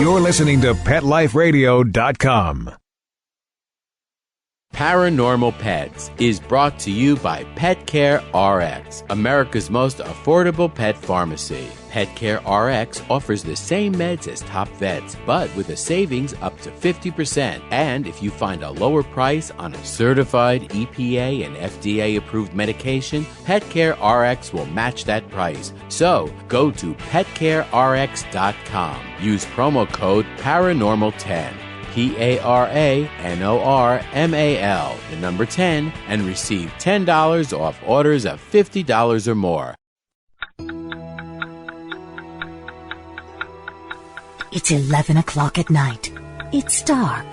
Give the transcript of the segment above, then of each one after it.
You're listening to PetLifeRadio.com. Paranormal Pets is brought to you by Pet Care RX, America's most affordable pet pharmacy. Pet Care RX offers the same meds as top vets, but with a savings up to 50%. And if you find a lower price on a certified EPA and FDA approved medication, Pet Care RX will match that price. So go to petcarerx.com. Use promo code Paranormal10. PARANORMAL, the number 10, and receive $10 off orders of $50 or more. It's 11 o'clock at night. It's dark.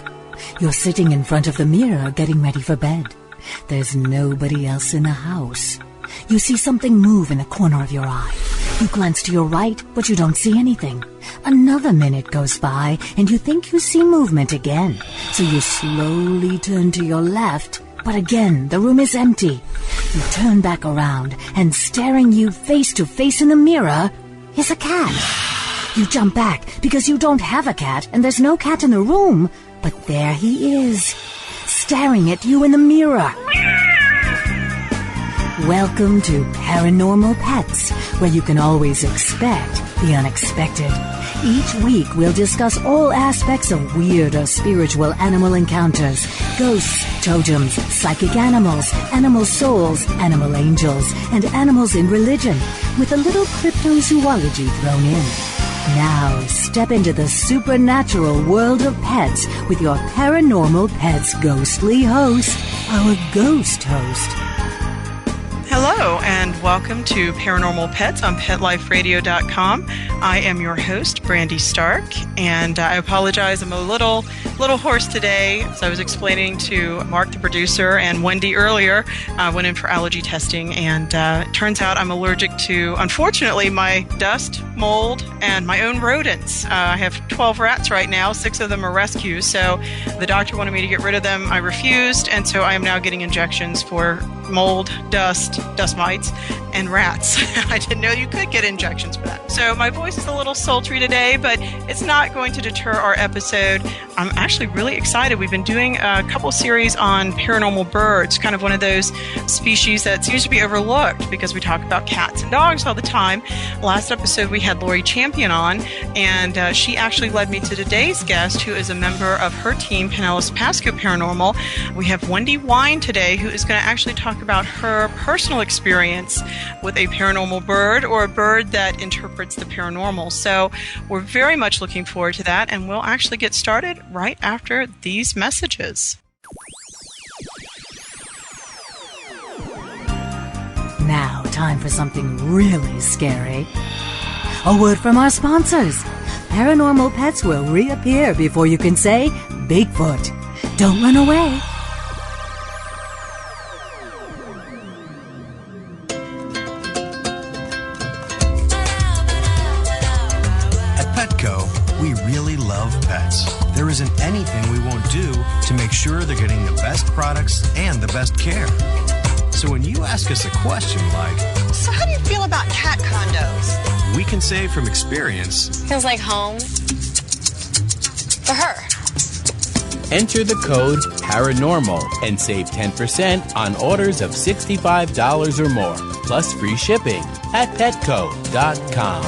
You're sitting in front of the mirror getting ready for bed. There's nobody else in the house. You see something move in the corner of your eye. You glance to your right, but you don't see anything. Another minute goes by, and you think you see movement again. So you slowly turn to your left, but again, the room is empty. You turn back around, and staring you face to face in the mirror is a cat. You jump back because you don't have a cat, and there's no cat in the room. But there he is, staring at you in the mirror. Welcome to Paranormal Pets, where you can always expect the unexpected. Each week, we'll discuss all aspects of weird or spiritual animal encounters, ghosts, totems, psychic animals, animal souls, animal angels, and animals in religion, with a little cryptozoology thrown in. Now, step into the supernatural world of pets with your Paranormal Pets ghostly host, our ghost host. Hello, and welcome to Paranormal Pets on PetLifeRadio.com. I am your host, Brandy Stark, and I apologize, I'm a little hoarse today. As I was explaining to Mark, the producer, and Wendy earlier, I went in for allergy testing, and it turns out I'm allergic to, unfortunately, my dust, mold, and my own rodents. I have 12 rats right now, 6 of them are rescues, so the doctor wanted me to get rid of them. I refused, and so I am now getting injections for mold, dust mites, and rats. I didn't know you could get injections for that. So my voice is a little sultry today, but it's not going to deter our episode. I'm actually really excited. We've been doing a couple series on paranormal birds, kind of one of those species that seems to be overlooked because we talk about cats and dogs all the time. Last episode we had Lori Champion on, and she actually led me to today's guest, who is a member of her team, Pinellas Pasco Paranormal. We have Wendy Wein today, who is going to actually talk about her personal experience with a paranormal bird, or a bird that interprets the paranormal. So we're very much looking forward to that, and we'll actually get started right after these messages. Now, time for something really scary. A word from our sponsors. Paranormal Pets will reappear before you can say Bigfoot. Don't run away. We really love pets. There isn't anything we won't do to make sure they're getting the best products and the best care. So when you ask us a question like, so how do you feel about cat condos? We can say from experience, feels like home for her. Enter the code PARANORMAL and save 10% on orders of $65 or more, plus free shipping at Petco.com.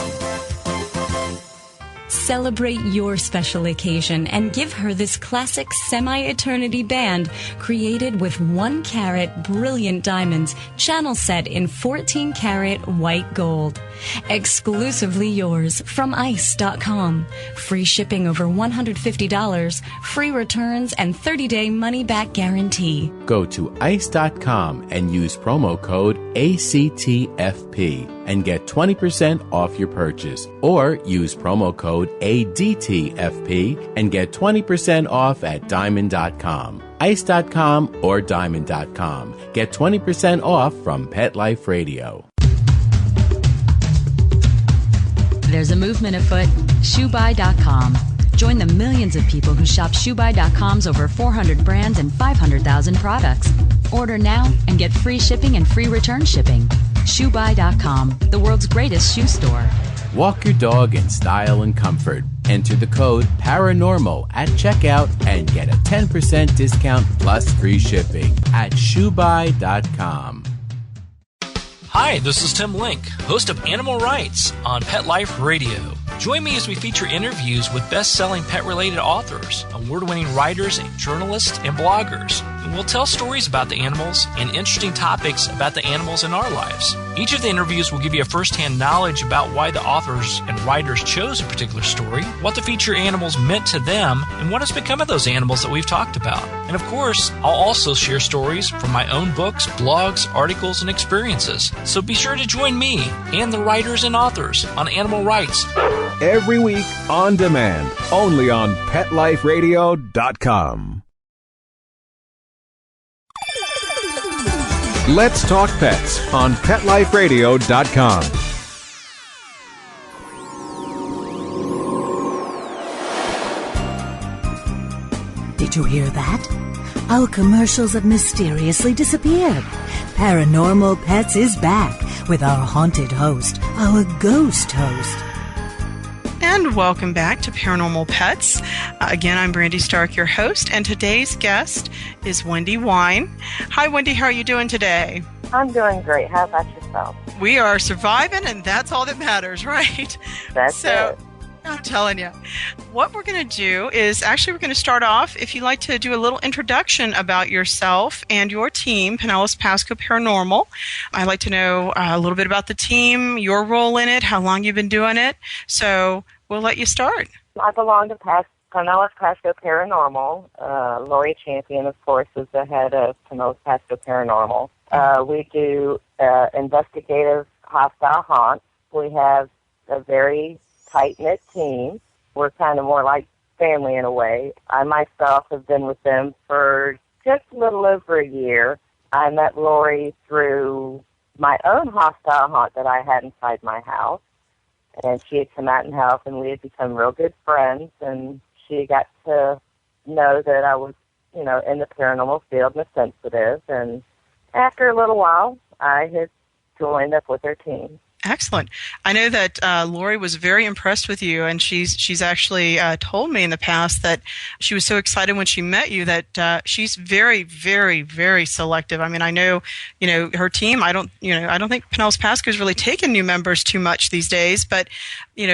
Celebrate your special occasion and give her this classic semi-eternity band created with 1-carat brilliant diamonds, channel set in 14-carat white gold. Exclusively yours from ice.com. Free shipping over $150, free returns, and 30-day money-back guarantee. Go to ice.com and use promo code ACTFP and get 20% off your purchase. Or use promo code ADTFP and get 20% off at diamond.com. Ice.com or diamond.com. Get 20% off from Pet Life Radio. There's a movement afoot. ShoeBuy.com. Join the millions of people who shop ShoeBuy.com's over 400 brands and 500,000 products. Order now and get free shipping and free return shipping. ShoeBuy.com, the world's greatest shoe store. Walk your dog in style and comfort Enter the code PARANORMAL at checkout and get a 10% discount plus free shipping at shoebuy.com. Hi, this is Tim Link, host of Animal Rights on Pet Life Radio. Join me as we feature interviews with best-selling pet-related authors, award-winning writers, journalists, and bloggers. And we'll tell stories about the animals and interesting topics about the animals in our lives. Each of the interviews will give you a first-hand knowledge about why the authors and writers chose a particular story, what the feature animals meant to them, and what has become of those animals that we've talked about. And of course, I'll also share stories from my own books, blogs, articles, and experiences. So be sure to join me and the writers and authors on Animal Rights. Every week on demand, only on PetLifeRadio.com. Let's Talk Pets on PetLifeRadio.com. Did you hear that? Our commercials have mysteriously disappeared. Paranormal Pets is back with our haunted host, our ghost host. And welcome back to Paranormal Pets. Again, I'm Brandy Stark, your host, and today's guest is Wendy Wein. Hi, Wendy. How are you doing today? I'm doing great. How about yourself? We are surviving, and that's all that matters, right? That's it. I'm telling you. What we're going to do is actually we're going to start off, if you'd like to do a little introduction about yourself and your team, Pinellas Pasco Paranormal. I'd like to know a little bit about the team, your role in it, how long you've been doing it. So we'll let you start. I belong to Pinellas Pasco Paranormal. Lori Champion, of course, is the head of Pinellas Pasco Paranormal. We do investigative hostile haunts. We have a very tight-knit team. We're kind of more like family in a way. I myself have been with them for just a little over a year. I met Lori through my own hostile haunt that I had inside my house, and she had come out and help, and we had become real good friends, and she got to know that I was, in the paranormal field and sensitive, and after a little while, I had joined up with her team. Excellent. I know that Lori was very impressed with you, and she's actually told me in the past that she was so excited when she met you that she's very, very, very selective. I mean, I know, her team. I don't think Pinellas Pasco has really taken new members too much these days, but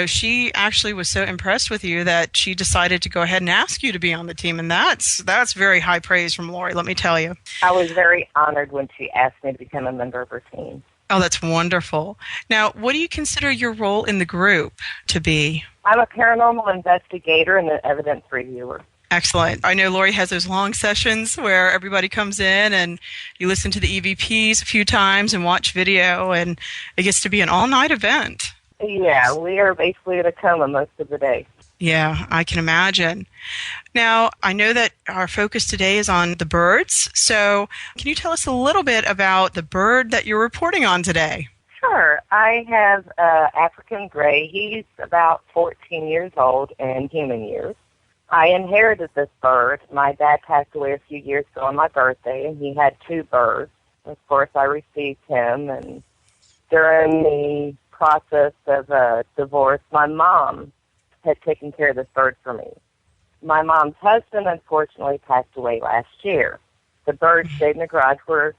she actually was so impressed with you that she decided to go ahead and ask you to be on the team, and that's very high praise from Lori. Let me tell you. I was very honored when she asked me to become a member of her team. Oh, that's wonderful. Now, what do you consider your role in the group to be? I'm a paranormal investigator and an evidence reviewer. Excellent. I know Lori has those long sessions where everybody comes in and you listen to the EVPs a few times and watch video, and it gets to be an all-night event. Yeah, we are basically in a coma most of the day. Yeah, I can imagine. Now, I know that our focus today is on the birds, so can you tell us a little bit about the bird that you're reporting on today? Sure. I have African gray. He's about 14 years old in human years. I inherited this bird. My dad passed away a few years ago on my birthday, and he had two birds. Of course, I received him, and during the process of divorce, my mom had taken care of this bird for me. My mom's husband, unfortunately, passed away last year. The bird stayed in the garage where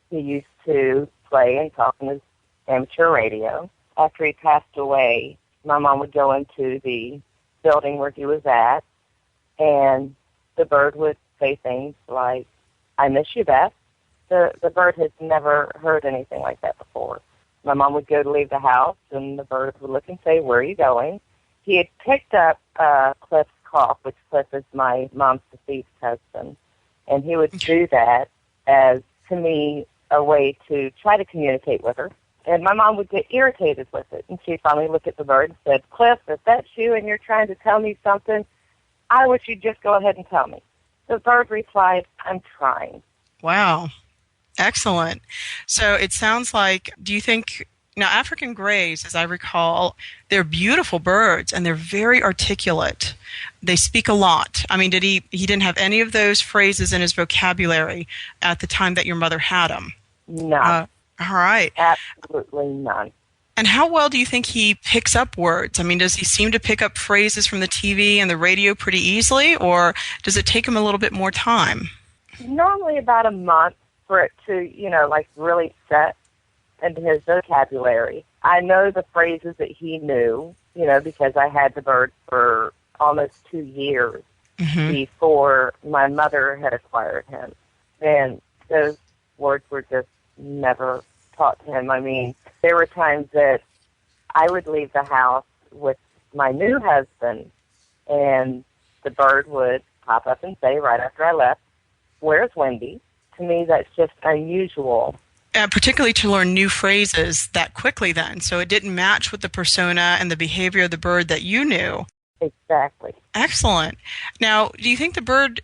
he used to play and talk on his amateur radio. After he passed away, my mom would go into the building where he was at, and the bird would say things like, "I miss you, Beth." The bird had never heard anything like that before. My mom would go to leave the house, and the bird would look and say, "Where are you going?" He had picked up Cliff's cough, which Cliff is my mom's deceased husband, and he would do that as, to me, a way to try to communicate with her. And my mom would get irritated with it, and she finally looked at the bird and said, "Cliff, if that's you and you're trying to tell me something, I wish you'd just go ahead and tell me." The bird replied, "I'm trying." Wow. Excellent. So it sounds like, do you think, now African grays, as I recall, they're beautiful birds and they're very articulate. They speak a lot. I mean, he didn't have any of those phrases in his vocabulary at the time that your mother had him? No. All right. Absolutely none. And how well do you think he picks up words? I mean, does he seem to pick up phrases from the TV and the radio pretty easily, or does it take him a little bit more time? Normally about a month for it to, like really set into his vocabulary. I know the phrases that he knew, because I had the bird for almost 2 years before my mother had acquired him. And those words were just never taught to him. I mean, there were times that I would leave the house with my new husband, and the bird would pop up and say right after I left, "Where's Wendy?" To me, that's just unusual. Particularly to learn new phrases that quickly then. So it didn't match with the persona and the behavior of the bird that you knew. Exactly. Excellent. Now, do you think the bird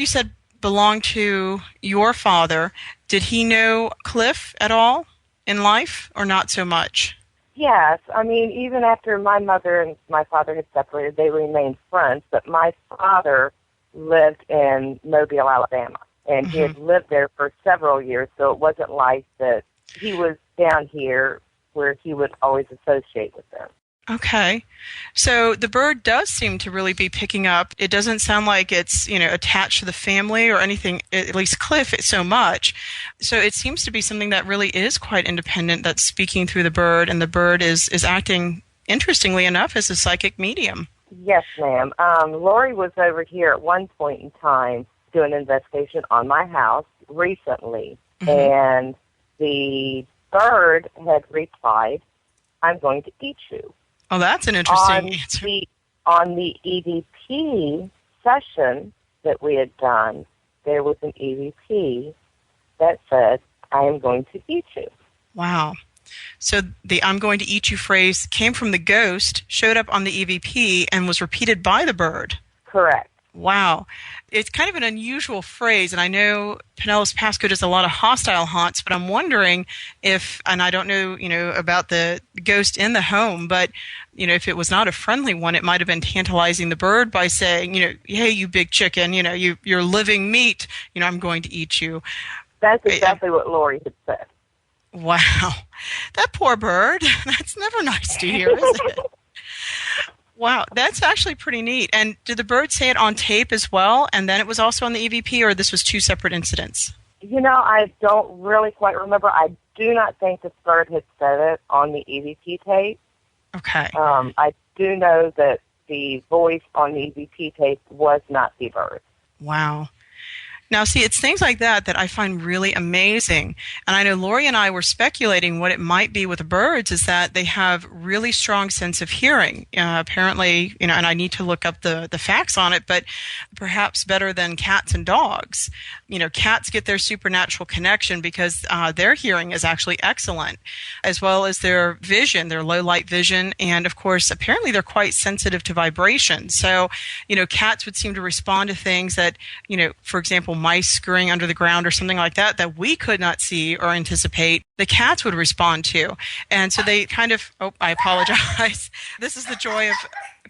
you said belonged to your father, did he know Cliff at all in life or not so much? Yes. I mean, even after my mother and my father had separated, they remained friends, but my father lived in Mobile, Alabama. And he had lived there for several years, so it wasn't like that he was down here where he would always associate with them. Okay. So the bird does seem to really be picking up. It doesn't sound like it's, attached to the family or anything, at least Cliff, so much. So it seems to be something that really is quite independent, that's speaking through the bird, and the bird is acting, interestingly enough, as a psychic medium. Yes, ma'am. Lori was over here at one point in time doing an investigation on my house recently, and the bird had replied, "I'm going to eat you." Oh, that's an interesting answer. On the EVP session that we had done, there was an EVP that said, "I am going to eat you." Wow. So the "I'm going to eat you" phrase came from the ghost, showed up on the EVP, and was repeated by the bird. Correct. Wow. It's kind of an unusual phrase, and I know Pinellas Pasco does a lot of hostile haunts, but I'm wondering if, and I don't know, about the ghost in the home, but, if it was not a friendly one, it might have been tantalizing the bird by saying, "Hey, you big chicken, you're living meat, I'm going to eat you." That's exactly what Lori had said. Wow. That poor bird. That's never nice to hear, is it? Wow, that's actually pretty neat. And did the bird say it on tape as well, and then it was also on the EVP, or this was two separate incidents? I don't really quite remember. I do not think the bird had said it on the EVP tape. Okay. I do know that the voice on the EVP tape was not the bird. Wow. Now, see, it's things like that I find really amazing. And I know Lori and I were speculating what it might be with the birds is that they have really strong sense of hearing. Apparently, and I need to look up the facts on it, but perhaps better than cats and dogs. Cats get their supernatural connection because their hearing is actually excellent, as well as their vision, their low light vision. And of course, apparently they're quite sensitive to vibration. So, cats would seem to respond to things that, for example, mice scurrying under the ground or something like that we could not see or anticipate, the cats would respond to. And so they kind of, I apologize. This is the joy of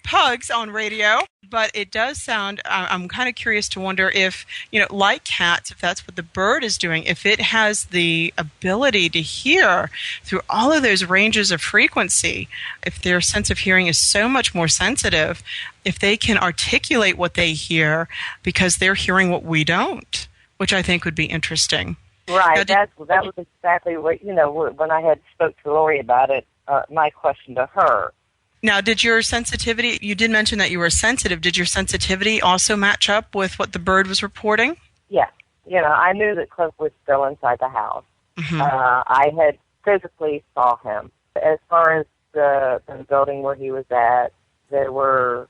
pugs on radio, but it does sound, I'm kind of curious to wonder if, like cats, if that's what the bird is doing, if it has the ability to hear through all of those ranges of frequency, if their sense of hearing is so much more sensitive, if they can articulate what they hear because they're hearing what we don't, which I think would be interesting. Right. That was exactly what, when I had spoke to Lori about it, my question to her. Now, did your sensitivity, you did mention that you were sensitive, did your sensitivity also match up with what the bird was reporting? Yes. I knew that Cliff was still inside the house. I had physically saw him. As far as the building where he was at, there were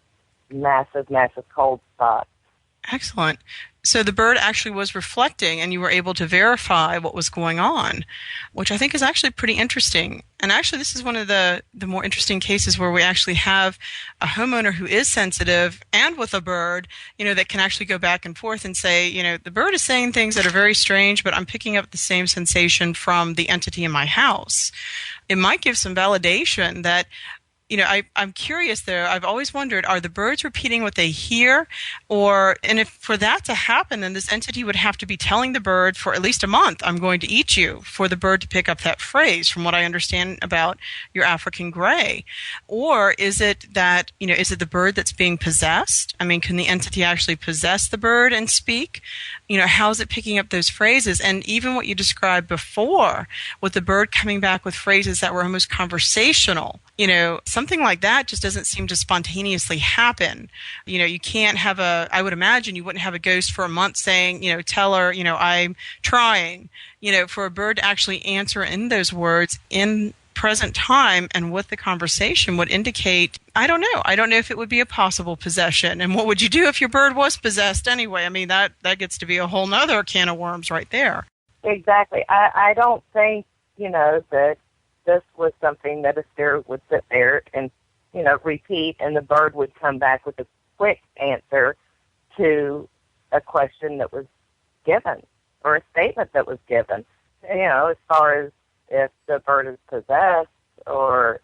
massive, massive cold spots. Excellent. So the bird actually was reflecting, and you were able to verify what was going on, which I think is actually pretty interesting. And actually, this is one of the more interesting cases where we actually have a homeowner who is sensitive and with a bird, that can actually go back and forth and say, the bird is saying things that are very strange, but I'm picking up the same sensation from the entity in my house. It might give some validation that I'm curious though. I've always wondered, are the birds repeating what they hear? And if for that to happen, then this entity would have to be telling the bird for at least a month, I'm going to eat you, for the bird to pick up that phrase, from what I understand about your African gray. Or is it that, is it the bird that's being possessed? I mean, can the entity actually possess the bird and speak? How is it picking up those phrases? And even what you described before, with the bird coming back with phrases that were almost conversational, something like that just doesn't seem to spontaneously happen. You can't have I would imagine you wouldn't have a ghost for a month saying, tell her, I'm trying. For a bird to actually answer in those words in present time and with the conversation would indicate, I don't know if it would be a possible possession. And what would you do if your bird was possessed anyway? I mean, that gets to be a whole nother can of worms right there. Exactly. I don't think, that this was something that a spirit would sit there and, repeat, and the bird would come back with a quick answer to a question that was given or a statement that was given. As far as if the bird is possessed, or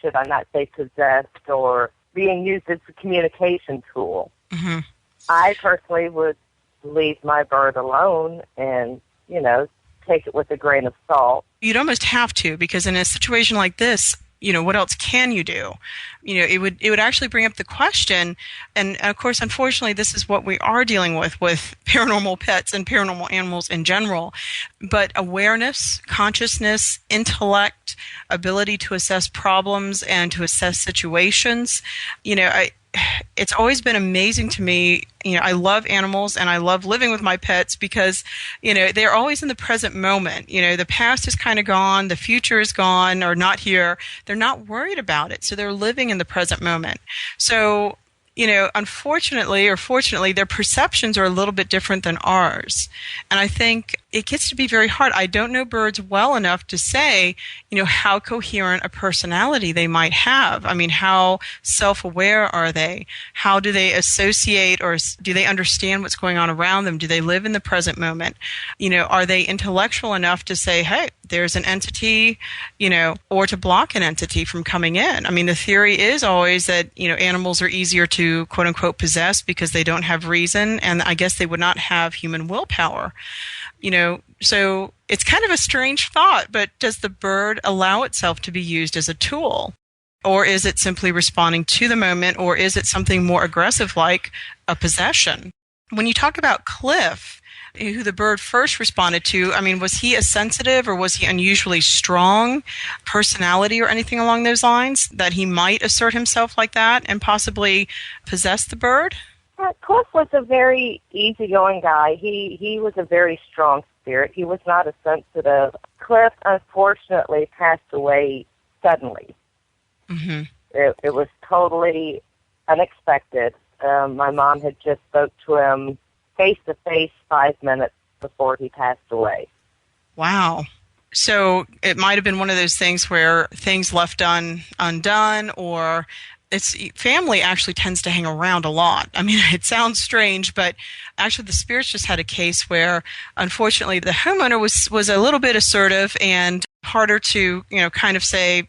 should I not say possessed, or being used as a communication tool. Mm-hmm. I personally would leave my bird alone and, take it with a grain of salt. You'd almost have to, because in a situation like this, what else can you do? It would actually bring up the question, and of course, unfortunately, this is what we are dealing with paranormal pets and paranormal animals in general. But awareness, consciousness, intellect, ability to assess problems and to assess situations, it's always been amazing to me. I love animals and I love living with my pets because, they're always in the present moment. The past is kind of gone, the future is gone or not here. They're not worried about it. So they're living in the present moment. So, unfortunately or fortunately, their perceptions are a little bit different than ours. And I think it gets to be very hard. I don't know birds well enough to say, how coherent a personality they might have. I mean, how self-aware are they? How do they associate, or do they understand what's going on around them? Do they live in the present moment? Are they intellectual enough to say, hey, there's an entity, or to block an entity from coming in? I mean, the theory is always that, animals are easier to quote unquote possess because they don't have reason, and I guess they would not have human willpower. So it's kind of a strange thought, but does the bird allow itself to be used as a tool? Or is it simply responding to the moment, or is it something more aggressive like a possession? When you talk about Cliff, who the bird first responded to, I mean, was he a sensitive, or was he unusually strong personality or anything along those lines that he might assert himself like that and possibly possess the bird? Cliff was a very easygoing guy. He was a very strong spirit. He was not a sensitive. Cliff, unfortunately, passed away suddenly. Mm-hmm. It was totally unexpected. My mom had just spoke to him face-to-face 5 minutes before he passed away. Wow. So it might have been one of those things where things left undone, or family actually tends to hang around a lot. I mean, it sounds strange, but actually the spirits just had a case where, unfortunately, the homeowner was a little bit assertive and harder to, kind of say,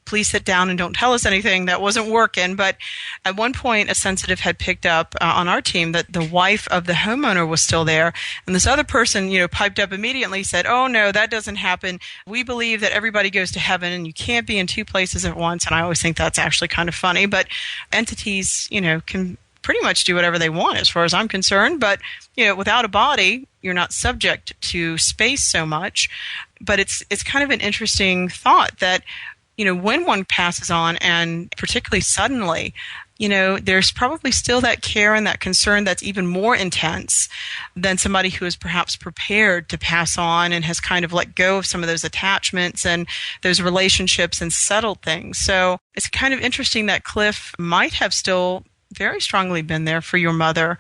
please sit down and don't tell us anything. That wasn't working. But at one point, a sensitive had picked up on our team that the wife of the homeowner was still there. And this other person, piped up immediately, said, oh, no, that doesn't happen. We believe that everybody goes to heaven and you can't be in two places at once. And I always think that's actually kind of funny. But entities, can pretty much do whatever they want as far as I'm concerned. But, without a body, you're not subject to space so much. But it's kind of an interesting thought that, when one passes on, and particularly suddenly, there's probably still that care and that concern that's even more intense than somebody who is perhaps prepared to pass on and has kind of let go of some of those attachments and those relationships and settled things. So it's kind of interesting that Cliff might have still very strongly been there for your mother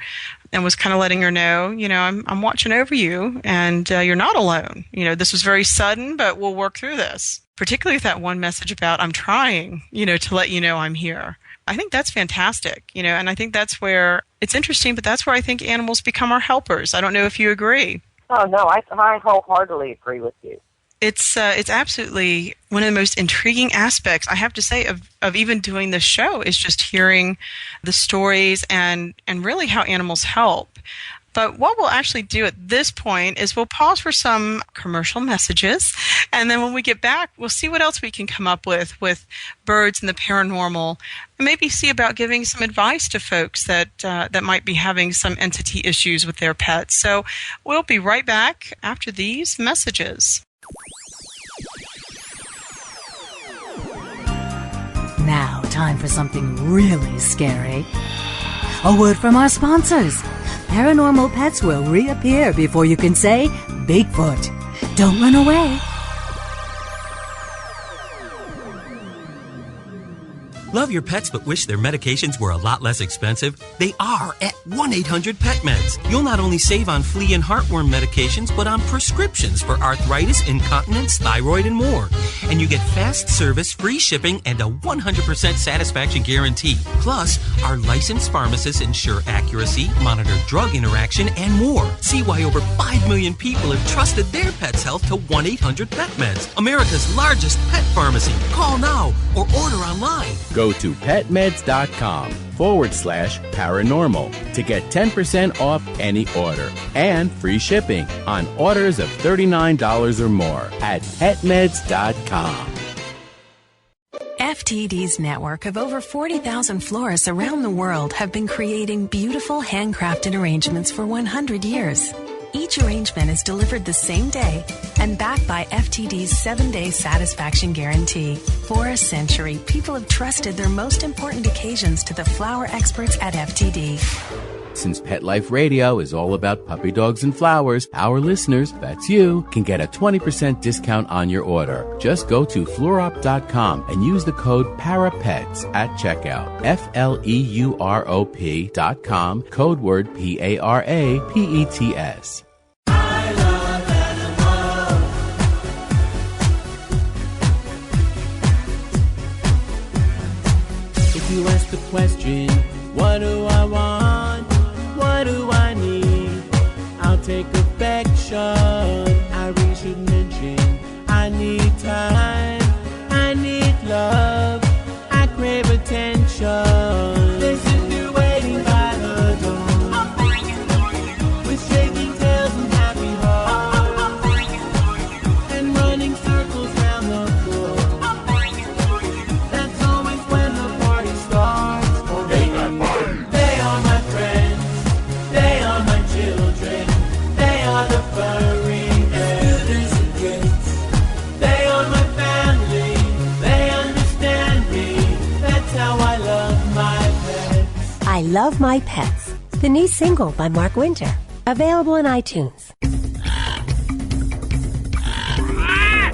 and was kind of letting her know, I'm watching over you and you're not alone. This was very sudden, but we'll work through this. Particularly with that one message about I'm trying, to let you know I'm here. I think that's fantastic, and I think that's where it's interesting, but that's where I think animals become our helpers. I don't know if you agree. Oh, no, I wholeheartedly agree with you. It's absolutely one of the most intriguing aspects, I have to say, of even doing this show is just hearing the stories and really how animals help. But what we'll actually do at this point is we'll pause for some commercial messages, and then when we get back, we'll see what else we can come up with birds and the paranormal, and maybe see about giving some advice to folks that might be having some entity issues with their pets. So we'll be right back after these messages. Now, time for something really scary. A word from our sponsors. Paranormal Pets will reappear before you can say Bigfoot. Don't run away. Love your pets but wish their medications were a lot less expensive? They are at 1-800-PET-MEDS. You'll not only save on flea and heartworm medications, but on prescriptions for arthritis, incontinence, thyroid, and more. And you get fast service, free shipping, and a 100% satisfaction guarantee. Plus, our licensed pharmacists ensure accuracy, monitor drug interaction, and more. See why over 5 million people have trusted their pet's health to 1-800-PET-MEDS, America's largest pet pharmacy. Call now or order online. Go to petmeds.com/paranormal to get 10% off any order and free shipping on orders of $39 or more at petmeds.com. FTD's network of over 40,000 florists around the world have been creating beautiful handcrafted arrangements for 100 years. Each arrangement is delivered the same day and backed by FTD's 7-day satisfaction guarantee. For a century, people have trusted their most important occasions to the flower experts at FTD. Since Pet Life Radio is all about puppy dogs and flowers, our listeners, that's you, can get a 20% discount on your order. Just go to fluorop.com and use the code PARAPETS at checkout. FLEUROP.com, code word PARAPETS. If you ask the question, what do I want? What do I need? I'll take affection. I really should mention I need time. I need love. I crave attention. This is you waiting by the door with shaking tails and happy hearts and running circles round the floor. That's always when the party starts. They are my friends. They are my children. They are the furry scooters and kids. They are my family. They understand me. That's how I love my pets. I Love My Pets, the new single by Mark Winter. Available on iTunes.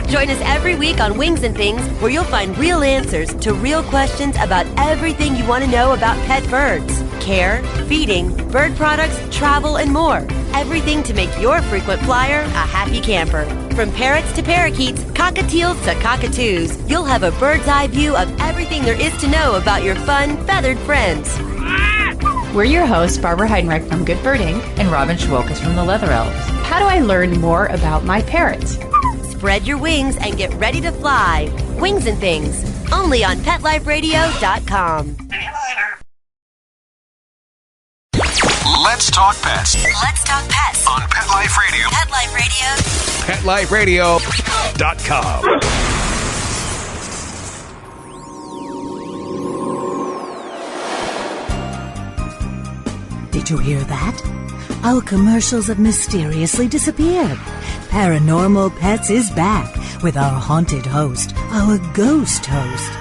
Join us every week on Wings and Things, where you'll find real answers to real questions about everything you want to know about pet birds. Care, feeding, bird products, travel, and more. Everything to make your frequent flyer a happy camper. From parrots to parakeets, cockatiels to cockatoos, you'll have a bird's eye view of everything there is to know about your fun, feathered friends. We're your hosts, Barbara Heidenreich from Good Birding and Robin Schwokas from the Leather Elves. How do I learn more about my parrots? Spread your wings and get ready to fly. Wings and Things, only on PetLifeRadio.com. Let's talk pets. Let's talk pets On Pet Life Radio. Pet Life Radio. PetLifeRadio.com. Did you hear that? Our commercials have mysteriously disappeared. Paranormal Pets is back with our haunted host, our ghost host.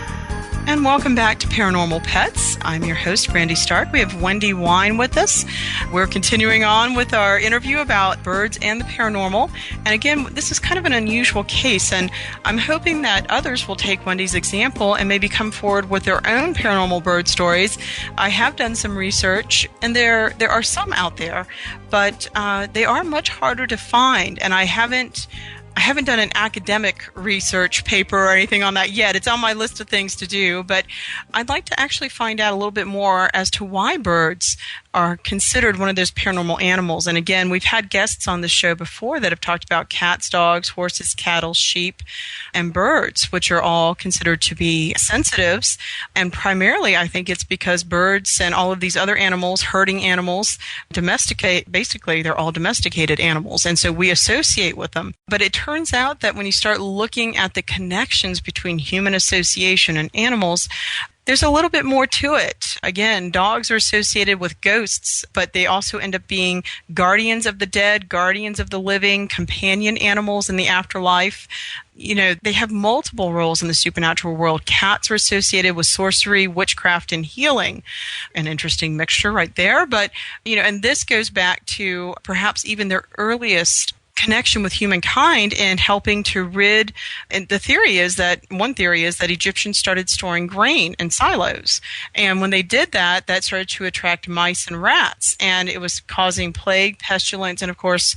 And welcome back to Paranormal Pets. I'm your host, Brandy Stark. We have Wendy Wein with us. We're continuing on with our interview about birds and the paranormal. And again, this is kind of an unusual case, and I'm hoping that others will take Wendy's example and maybe come forward with their own paranormal bird stories. I have done some research, and there are some out there, but they are much harder to find, and I haven't I haven't done an academic research paper or anything on that yet. It's on my list of things to do, but I'd like to actually find out a little bit more as to why birds are considered one of those paranormal animals. And again, we've had guests on the show before that have talked about cats, dogs, horses, cattle, sheep, and birds, which are all considered to be sensitives. And primarily, I think it's because birds and all of these other animals, herding animals, basically they're all domesticated animals. And so we associate with them. But it turns out that when you start looking at the connections between human association and animals, there's a little bit more to it. Again, dogs are associated with ghosts, but they also end up being guardians of the dead, guardians of the living, companion animals in the afterlife. They have multiple roles in the supernatural world. Cats are associated with sorcery, witchcraft, and healing. An interesting mixture right there. But, and this goes back to perhaps even their earliest connection with humankind in helping to rid, and one theory is that Egyptians started storing grain in silos. And when they did that, that started to attract mice and rats. And it was causing plague, pestilence, and of course,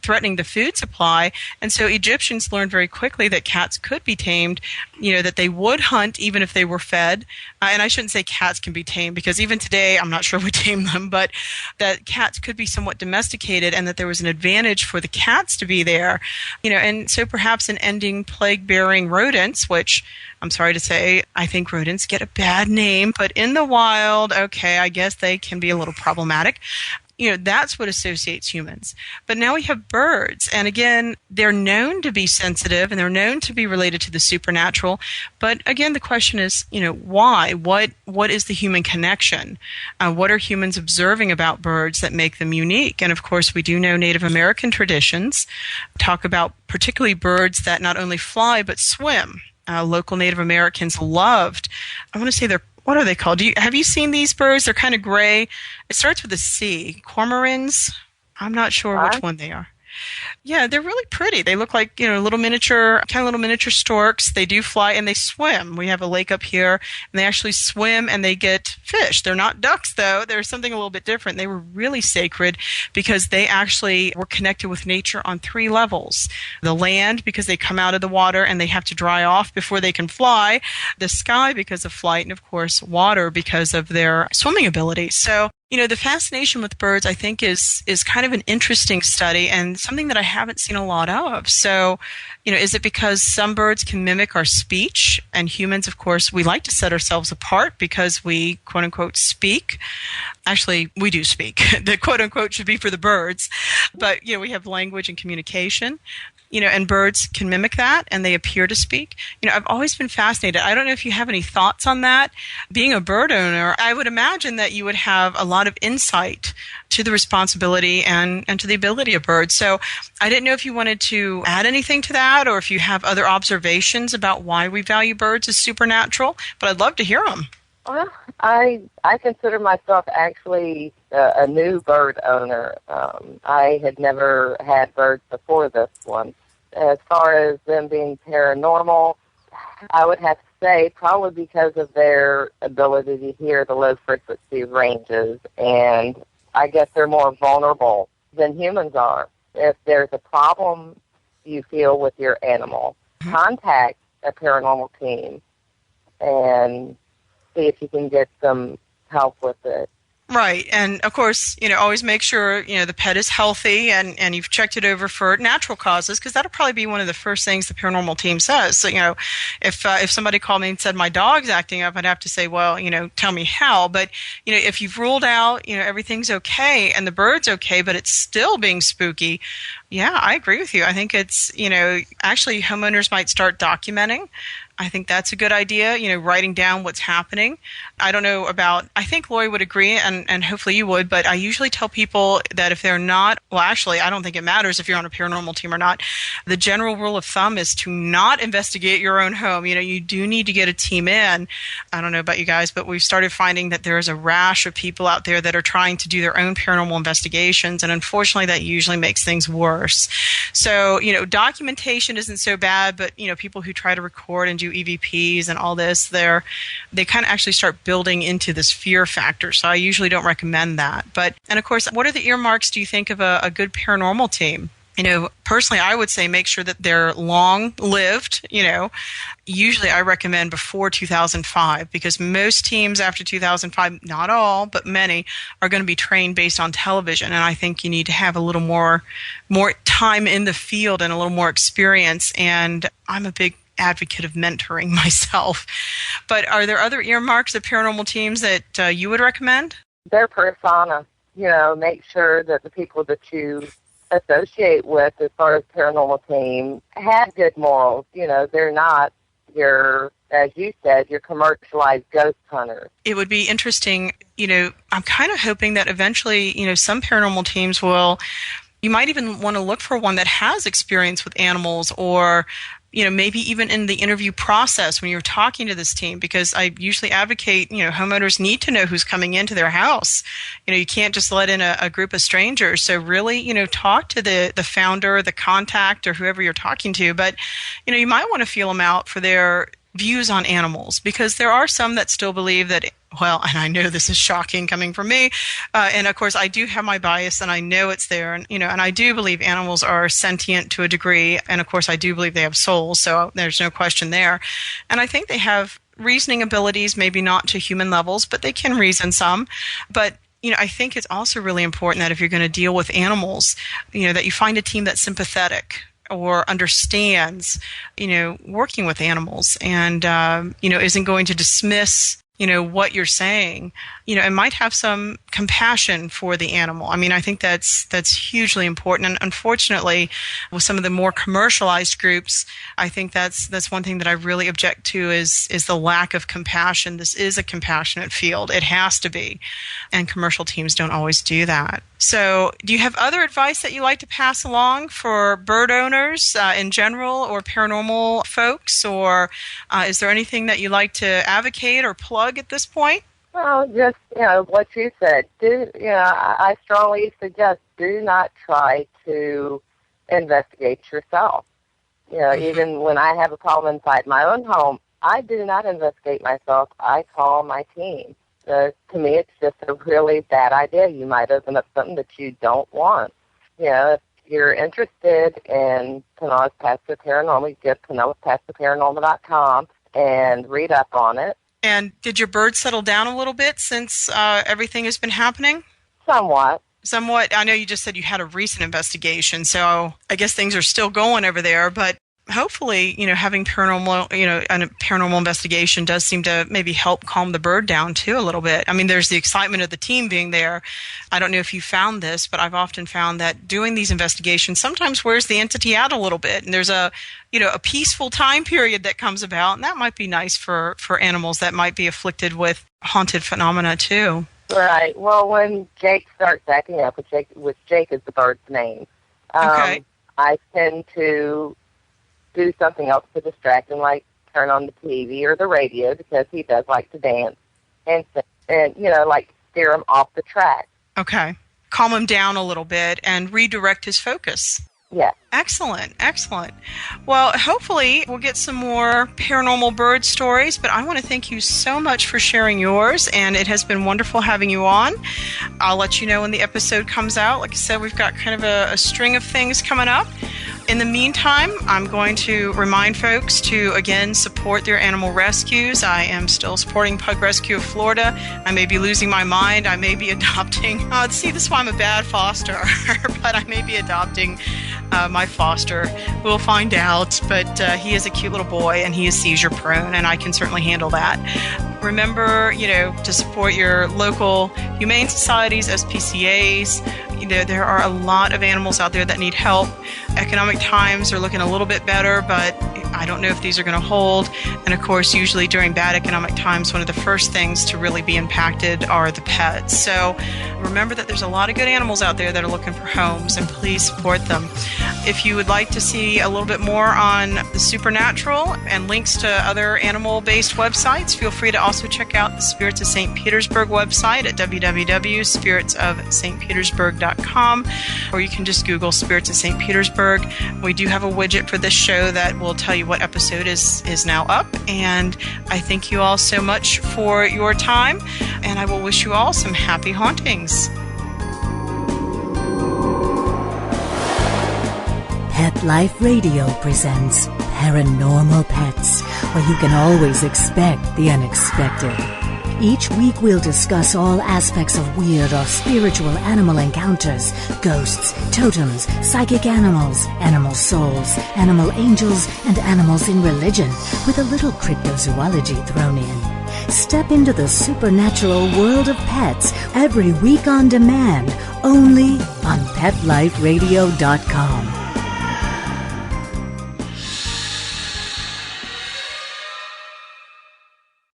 threatening the food supply. And so Egyptians learned very quickly that cats could be tamed, that they would hunt even if they were fed. And I shouldn't say cats can be tamed, because even today, I'm not sure we tame them, but that cats could be somewhat domesticated and that there was an advantage for the cats to be there. And so perhaps in ending plague-bearing rodents, which I'm sorry to say, I think rodents get a bad name, but in the wild, okay, I guess they can be a little problematic. That's what associates humans. But now we have birds. And again, they're known to be sensitive and they're known to be related to the supernatural. But again, the question is, why? What is the human connection? What are humans observing about birds that make them unique? And of course, we do know Native American traditions talk about particularly birds that not only fly but swim. Local Native Americans loved, I want to say what are they called? Have you seen these birds? They're kind of gray. It starts with a C. Cormorants? I'm not sure which one they are. Yeah, they're really pretty. They look like, little miniature storks. They do fly and they swim. We have a lake up here and they actually swim and they get fish. They're not ducks though. They're something a little bit different. They were really sacred because they actually were connected with nature on 3 levels. The land, because they come out of the water and they have to dry off before they can fly. The sky, because of flight, and of course water because of their swimming ability. So the fascination with birds, I think, is kind of an interesting study and something that I haven't seen a lot of. So, is it because some birds can mimic our speech? And humans, of course, we like to set ourselves apart because we, quote unquote, speak. Actually, we do speak. The quote unquote should be for the birds. But, we have language and communication. And birds can mimic that and they appear to speak. I've always been fascinated. I don't know if you have any thoughts on that. Being a bird owner, I would imagine that you would have a lot of insight to the responsibility and to the ability of birds. So I didn't know if you wanted to add anything to that or if you have other observations about why we value birds as supernatural, but I'd love to hear them. Well, I consider myself actually a new bird owner. I had never had birds before this one. As far as them being paranormal, I would have to say probably because of their ability to hear the low frequency ranges, and I guess they're more vulnerable than humans are. If there's a problem you feel with your animal, contact a paranormal team and see if you can get some help with it. Right. And of course, always make sure, the pet is healthy and you've checked it over for natural causes, because that'll probably be one of the first things the paranormal team says. So, if somebody called me and said my dog's acting up, I'd have to say, well, tell me how. But, if you've ruled out, everything's okay and the bird's okay, but it's still being spooky. Yeah, I agree with you. I think it's, actually homeowners might start documenting. I think that's a good idea, writing down what's happening. I don't know about, I think Lori would agree, and hopefully you would, but I usually tell people that if they're not, well, actually, I don't think it matters if you're on a paranormal team or not. The general rule of thumb is to not investigate your own home. You do need to get a team in. I don't know about you guys, but we've started finding that there's a rash of people out there that are trying to do their own paranormal investigations, and unfortunately, that usually makes things worse. So, documentation isn't so bad, but, people who try to record and do EVPs and all this, they kind of actually start building into this fear factor. So I usually don't recommend that. And of course, what are the earmarks, do you think, of a good paranormal team? Personally, I would say make sure that they're long-lived. Usually I recommend before 2005 because most teams after 2005, not all, but many, are going to be trained based on television. And I think you need to have a little more time in the field and a little more experience. And I'm a big advocate of mentoring myself. But are there other earmarks of paranormal teams that you would recommend? Their persona. Make sure that the people that you associate with as far as paranormal team have good morals. They're not as you said, your commercialized ghost hunters. It would be interesting, I'm kind of hoping that eventually, some paranormal teams you might even want to look for one that has experience with animals or maybe even in the interview process when you're talking to this team, because I usually advocate, homeowners need to know who's coming into their house. You can't just let in a group of strangers. So really, talk to the founder, the contact, or whoever you're talking to. But, you might want to feel them out for their views on animals, because there are some that still believe that, and I know this is shocking coming from me, and of course I do have my bias and I know it's there, and and I do believe animals are sentient to a degree, and of course I do believe they have souls, so there's no question there. And I think they have reasoning abilities, maybe not to human levels, but they can reason some. But I think it's also really important that if you're going to deal with animals, that you find a team that's sympathetic or understands, working with animals and, isn't going to dismiss, what you're saying, and might have some compassion for the animal. I mean, I think that's hugely important. And unfortunately, with some of the more commercialized groups, I think that's one thing that I really object to is the lack of compassion. This is a compassionate field. It has to be. And commercial teams don't always do that. So do you have other advice that you like to pass along for bird owners in general, or paranormal folks? Or is there anything that you like to advocate or plug at this point? Well, just, what you said. I strongly suggest do not try to investigate yourself. Even when I have a problem inside my own home, I do not investigate myself. I call my team. To me, it's just a really bad idea. You might open up something that you don't want. If you're interested in Pinellas Past the Paranormal, you get PinellasPastTheParanormal.com and read up on it. And did your bird settle down a little bit since everything has been happening? Somewhat. I know you just said you had a recent investigation, so I guess things are still going over there, but hopefully, having paranormal, a paranormal investigation does seem to maybe help calm the bird down too a little bit. I mean, there's the excitement of the team being there. I don't know if you found this, but I've often found that doing these investigations sometimes wears the entity out a little bit, and there's a peaceful time period that comes about, and that might be nice for animals that might be afflicted with haunted phenomena too. Right. Well, when Jake starts acting up, which Jake is the bird's name, okay. I tend to do something else to distract him, like turn on the TV or the radio, because he does like to dance and like steer him off the track. Okay. Calm him down a little bit and redirect his focus. Yeah. Excellent. Well, hopefully we'll get some more paranormal bird stories, but I want to thank you so much for sharing yours, and it has been wonderful having you on. I'll let you know when the episode comes out. Like I said, we've got kind of a string of things coming up. In the meantime, I'm going to remind folks to, again, support their animal rescues. I am still supporting Pug Rescue of Florida. I may be losing my mind. I may be adopting. This is why I'm a bad foster, but I may be adopting my foster. We'll find out, but he is a cute little boy, and he is seizure prone, and I can certainly handle that. Remember, to support your local humane societies, SPCAs. There are a lot of animals out there that need help. Economic times are looking a little bit better, but I don't know if these are going to hold. And of course, usually during bad economic times, one of the first things to really be impacted are the pets. So remember that there's a lot of good animals out there that are looking for homes, and please support them. If you would like to see a little bit more on the supernatural and links to other animal-based websites, feel free to also check out the Spirits of St. Petersburg website at www.spiritsofstpetersburg.com, or you can just Google Spirits of St. Petersburg. We do have a widget for this show that will tell you what episode is now up, and I thank you all so much for your time, and I will wish you all some happy hauntings. Pet Life Radio presents Paranormal Pets, where you can always expect the unexpected. Each week we'll discuss all aspects of weird or spiritual animal encounters, ghosts, totems, psychic animals, animal souls, animal angels, and animals in religion, with a little cryptozoology thrown in. Step into the supernatural world of pets every week on demand, only on PetLifeRadio.com.